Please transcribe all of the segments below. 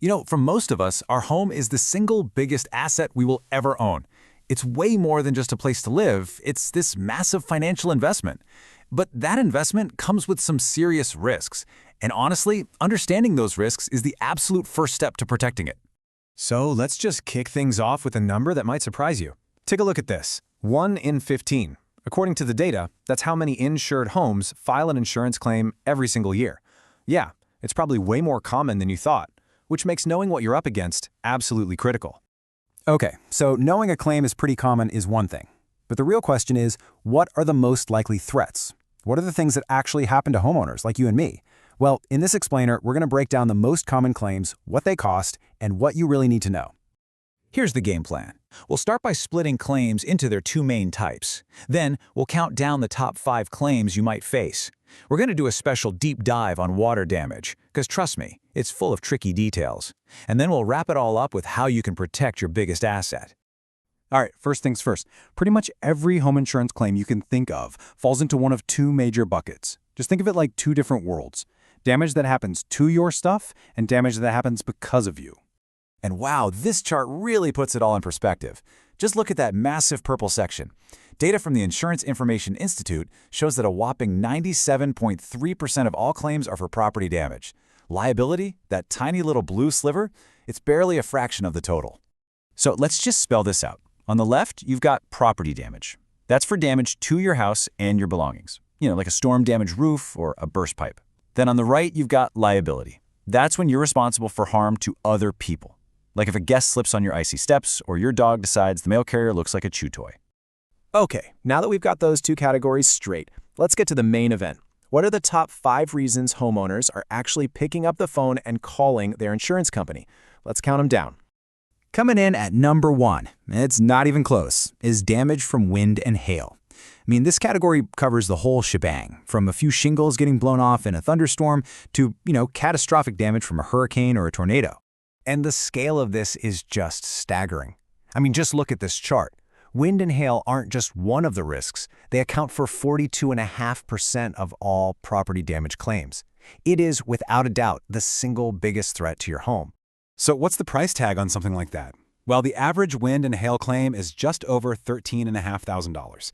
For most of us, our home is the single biggest asset we will ever own. It's way more than just a place to live, it's this massive financial investment. But that investment comes with some serious risks. And honestly, understanding those risks is the absolute first step to protecting it. So let's just kick things off with a number that might surprise you. Take a look at this. 1 in 15. According to the data, that's how many insured homes file an insurance claim every single year. Yeah, it's probably way more common than you thought, which makes knowing what you're up against absolutely critical. Okay, so knowing a claim is pretty common is one thing. But the real question is, what are the most likely threats? What are the things that actually happen to homeowners like you and me? Well, in this explainer, we're going to break down the most common claims, what they cost, and what you really need to know. Here's the game plan. We'll start by splitting claims into their two main types. Then, we'll count down the top 5 claims you might face. We're going to do a special deep dive on water damage, because trust me, it's full of tricky details. And then we'll wrap it all up with how you can protect your biggest asset. All right, first things first. Pretty much every home insurance claim you can think of falls into one of 2 major buckets. Just think of it like 2 different worlds. Damage that happens to your stuff and damage that happens because of you. And wow, this chart really puts it all in perspective. Just look at that massive purple section. Data from the Insurance Information Institute shows that a whopping 97.3% of all claims are for property damage. Liability, that tiny little blue sliver, it's barely a fraction of the total. So let's just spell this out. On the left, you've got property damage. That's for damage to your house and your belongings. Like a storm-damaged roof or a burst pipe. Then on the right, you've got liability. That's when you're responsible for harm to other people. Like if a guest slips on your icy steps or your dog decides the mail carrier looks like a chew toy. Okay, now that we've got those 2 categories straight, let's get to the main event. What are the top 5 reasons homeowners are actually picking up the phone and calling their insurance company? Let's count them down. Coming in at number 1, it's not even close, is damage from wind and hail. This category covers the whole shebang, from a few shingles getting blown off in a thunderstorm to, catastrophic damage from a hurricane or a tornado. And the scale of this is just staggering. Just look at this chart. Wind and hail aren't just one of the risks. They account for 42.5% of all property damage claims. It is, without a doubt, the single biggest threat to your home. So what's the price tag on something like that? Well, the average wind and hail claim is just over $13,500.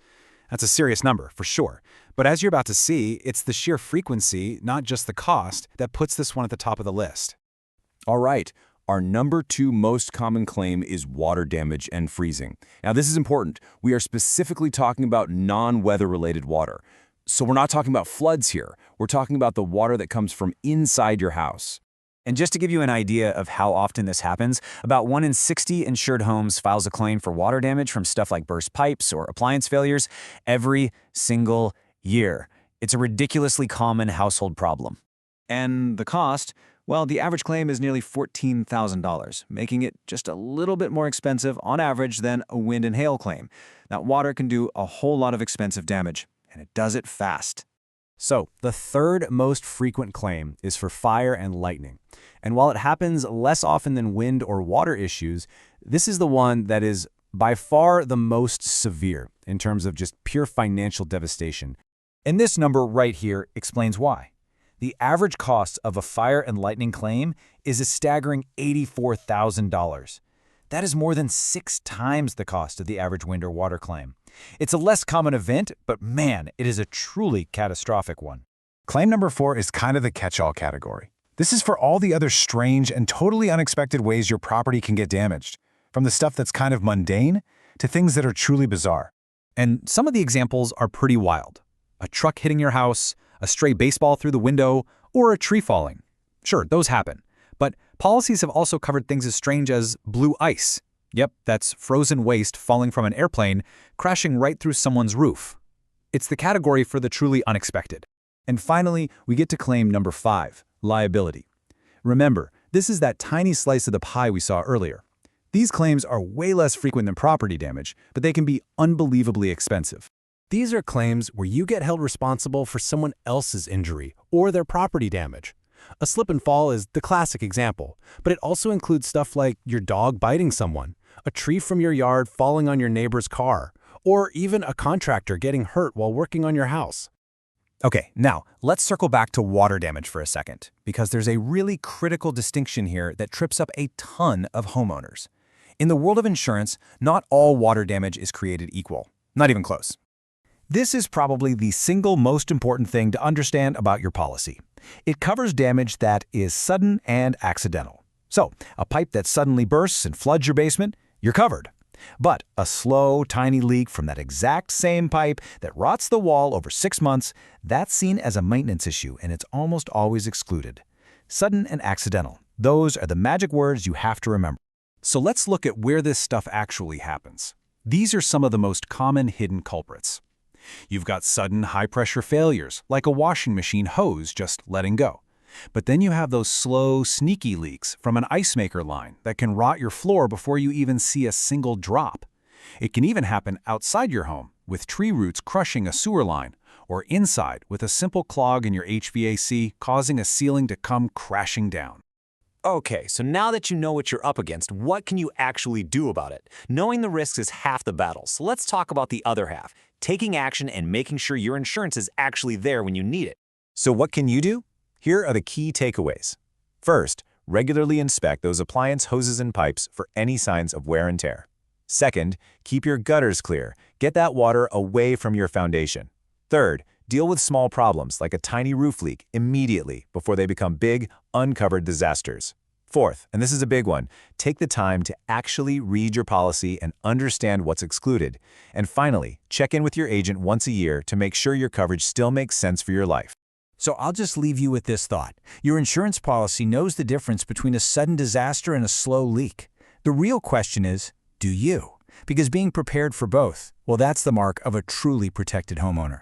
That's a serious number, for sure. But as you're about to see, it's the sheer frequency, not just the cost, that puts this one at the top of the list. All right. Our number 2 most common claim is water damage and freezing. Now, this is important. We are specifically talking about non-weather-related water. So we're not talking about floods here. We're talking about the water that comes from inside your house. And just to give you an idea of how often this happens, about 1 in 60 insured homes files a claim for water damage from stuff like burst pipes or appliance failures every single year. It's a ridiculously common household problem. And the cost? Well, the average claim is nearly $14,000, making it just a little bit more expensive on average than a wind and hail claim. Now, water can do a whole lot of expensive damage, and it does it fast. So, the 3rd most frequent claim is for fire and lightning. And while it happens less often than wind or water issues, this is the one that is by far the most severe in terms of just pure financial devastation. And this number right here explains why. The average cost of a fire and lightning claim is a staggering $84,000. That is more than 6 times the cost of the average wind or water claim. It's a less common event, but man, it is a truly catastrophic one. Claim number 4 is kind of the catch-all category. This is for all the other strange and totally unexpected ways your property can get damaged, from the stuff that's kind of mundane to things that are truly bizarre. And some of the examples are pretty wild. A truck hitting your house, a stray baseball through the window, or a tree falling. Sure, those happen. But policies have also covered things as strange as blue ice. Yep, that's frozen waste falling from an airplane, crashing right through someone's roof. It's the category for the truly unexpected. And finally, we get to claim number 5, liability. Remember, this is that tiny slice of the pie we saw earlier. These claims are way less frequent than property damage, but they can be unbelievably expensive. These are claims where you get held responsible for someone else's injury or their property damage. A slip and fall is the classic example, but it also includes stuff like your dog biting someone, a tree from your yard falling on your neighbor's car, or even a contractor getting hurt while working on your house. Okay, now let's circle back to water damage for a second, because there's a really critical distinction here that trips up a ton of homeowners. In the world of insurance, not all water damage is created equal. Not even close. This is probably the single most important thing to understand about your policy. It covers damage that is sudden and accidental. So, a pipe that suddenly bursts and floods your basement, you're covered. But a slow, tiny leak from that exact same pipe that rots the wall over 6 months, that's seen as a maintenance issue, and it's almost always excluded. Sudden and accidental. Those are the magic words you have to remember. So let's look at where this stuff actually happens. These are some of the most common hidden culprits. You've got sudden high-pressure failures, like a washing machine hose just letting go. But then you have those slow, sneaky leaks from an ice maker line that can rot your floor before you even see a single drop. It can even happen outside your home, with tree roots crushing a sewer line, or inside with a simple clog in your HVAC causing a ceiling to come crashing down. Okay, so now that you know what you're up against, what can you actually do about it? Knowing the risks is half the battle, so let's talk about the other half, taking action and making sure your insurance is actually there when you need it. So what can you do? Here are the key takeaways. First, regularly inspect those appliance hoses and pipes for any signs of wear and tear. Second, keep your gutters clear. Get that water away from your foundation. Third, deal with small problems like a tiny roof leak immediately before they become big, uncovered disasters. Fourth, and this is a big one, take the time to actually read your policy and understand what's excluded. And finally, check in with your agent once a year to make sure your coverage still makes sense for your life. So I'll just leave you with this thought. Your insurance policy knows the difference between a sudden disaster and a slow leak. The real question is, do you? Because being prepared for both, well, that's the mark of a truly protected homeowner.